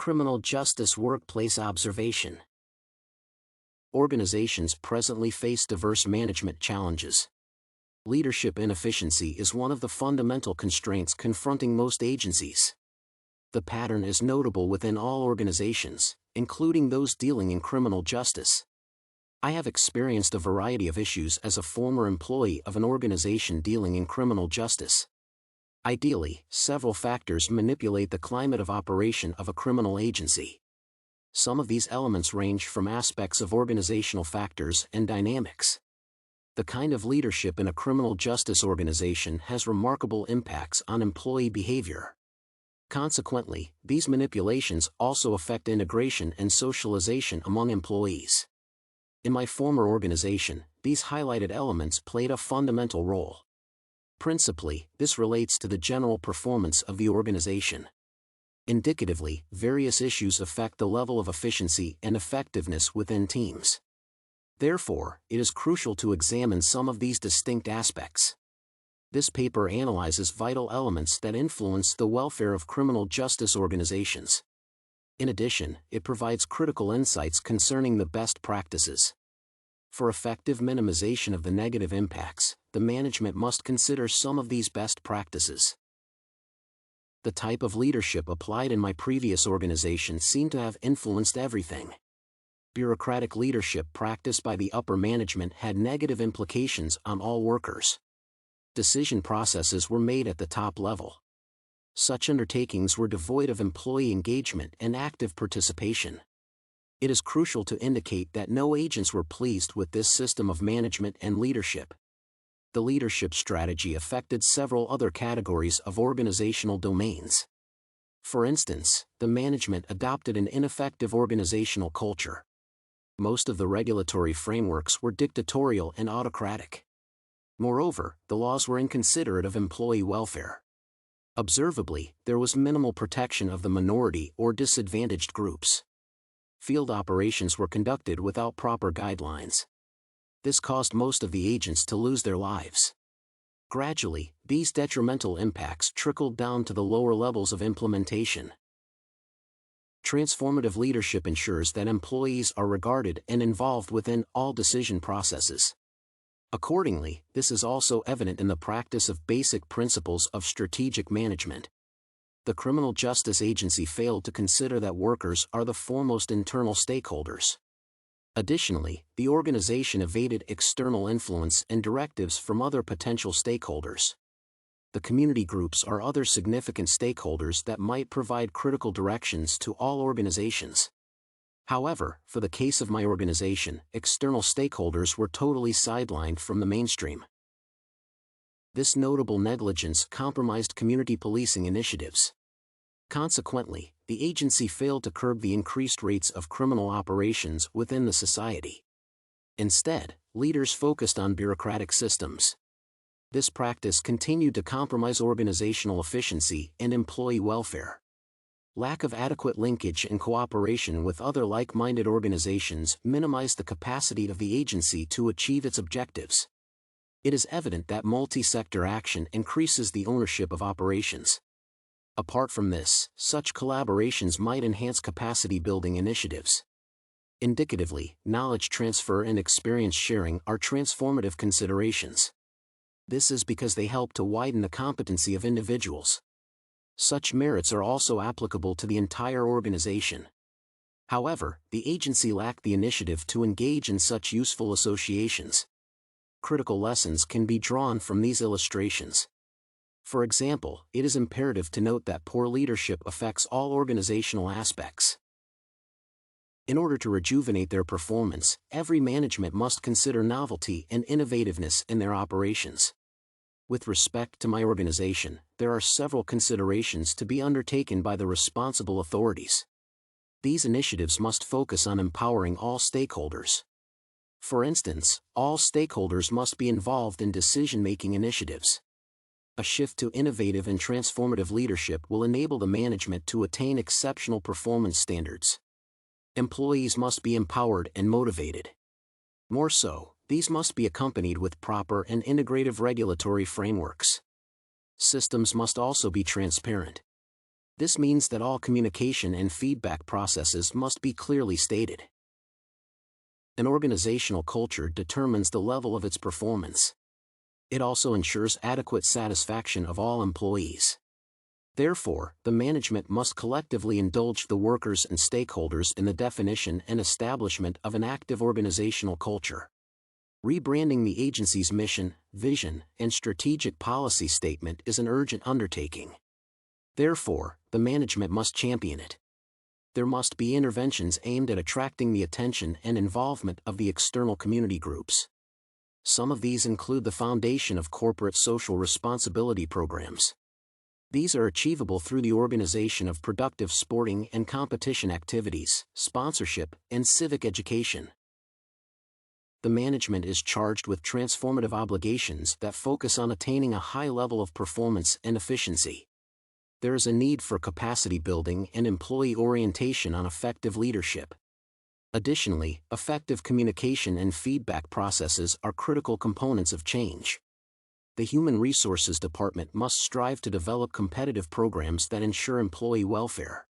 Criminal Justice Workplace Observation. Organizations presently face diverse management challenges. Leadership inefficiency is one of the fundamental constraints confronting most agencies. The pattern is notable within all organizations, including those dealing in criminal justice. I have experienced a variety of issues as a former employee of an organization dealing in criminal justice. Ideally, several factors manipulate the climate of operation of a criminal agency. Some of these elements range from aspects of organizational factors and dynamics. The kind of leadership in a criminal justice organization has remarkable impacts on employee behavior. Consequently, these manipulations also affect integration and socialization among employees. In my former organization, these highlighted elements played a fundamental role. Principally, this relates to the general performance of the organization. Indicatively, various issues affect the level of efficiency and effectiveness within teams. Therefore, it is crucial to examine some of these distinct aspects. This paper analyzes vital elements that influence the welfare of criminal justice organizations. In addition, it provides critical insights concerning the best practices. For effective minimization of the negative impacts, the management must consider some of these best practices. The type of leadership applied in my previous organization seemed to have influenced everything. Bureaucratic leadership practiced by the upper management had negative implications on all workers. Decision processes were made at the top level. Such undertakings were devoid of employee engagement and active participation. It is crucial to indicate that no agents were pleased with this system of management and leadership. The leadership strategy affected several other categories of organizational domains. For instance, the management adopted an ineffective organizational culture. Most of the regulatory frameworks were dictatorial and autocratic. Moreover, the laws were inconsiderate of employee welfare. Observably, there was minimal protection of the minority or disadvantaged groups. Field operations were conducted without proper guidelines. This caused most of the agents to lose their lives. Gradually, these detrimental impacts trickled down to the lower levels of implementation. Transformative leadership ensures that employees are regarded and involved within all decision processes. Accordingly, this is also evident in the practice of basic principles of strategic management. The criminal justice agency failed to consider that workers are the foremost internal stakeholders. Additionally, the organization evaded external influence and directives from other potential stakeholders. The community groups are other significant stakeholders that might provide critical directions to all organizations. However, for the case of my organization, external stakeholders were totally sidelined from the mainstream. This notable negligence compromised community policing initiatives. Consequently, the agency failed to curb the increased rates of criminal operations within the society. Instead, leaders focused on bureaucratic systems. This practice continued to compromise organizational efficiency and employee welfare. Lack of adequate linkage and cooperation with other like-minded organizations minimized the capacity of the agency to achieve its objectives. It is evident that multi-sector action increases the ownership of operations. Apart from this, such collaborations might enhance capacity-building initiatives. Indicatively, knowledge transfer and experience sharing are transformative considerations. This is because they help to widen the competency of individuals. Such merits are also applicable to the entire organization. However, the agency lacked the initiative to engage in such useful associations. Critical lessons can be drawn from these illustrations. For example, it is imperative to note that poor leadership affects all organizational aspects. In order to rejuvenate their performance, every management must consider novelty and innovativeness in their operations. With respect to my organization, there are several considerations to be undertaken by the responsible authorities. These initiatives must focus on empowering all stakeholders. For instance, all stakeholders must be involved in decision-making initiatives. A shift to innovative and transformative leadership will enable the management to attain exceptional performance standards. Employees must be empowered and motivated. More so, these must be accompanied with proper and integrative regulatory frameworks. Systems must also be transparent. This means that all communication and feedback processes must be clearly stated. An organizational culture determines the level of its performance. It also ensures adequate satisfaction of all employees. Therefore, the management must collectively indulge the workers and stakeholders in the definition and establishment of an active organizational culture. Rebranding the agency's mission, vision, and strategic policy statement is an urgent undertaking. Therefore, the management must champion it. There must be interventions aimed at attracting the attention and involvement of the external community groups. Some of these include the foundation of corporate social responsibility programs. These are achievable through the organization of productive sporting and competition activities, sponsorship, and civic education. The management is charged with transformative obligations that focus on attaining a high level of performance and efficiency. There is a need for capacity building and employee orientation on effective leadership. Additionally, effective communication and feedback processes are critical components of change. The Human Resources Department must strive to develop competitive programs that ensure employee welfare.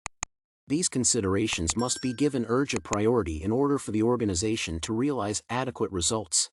These considerations must be given urgent priority in order for the organization to realize adequate results.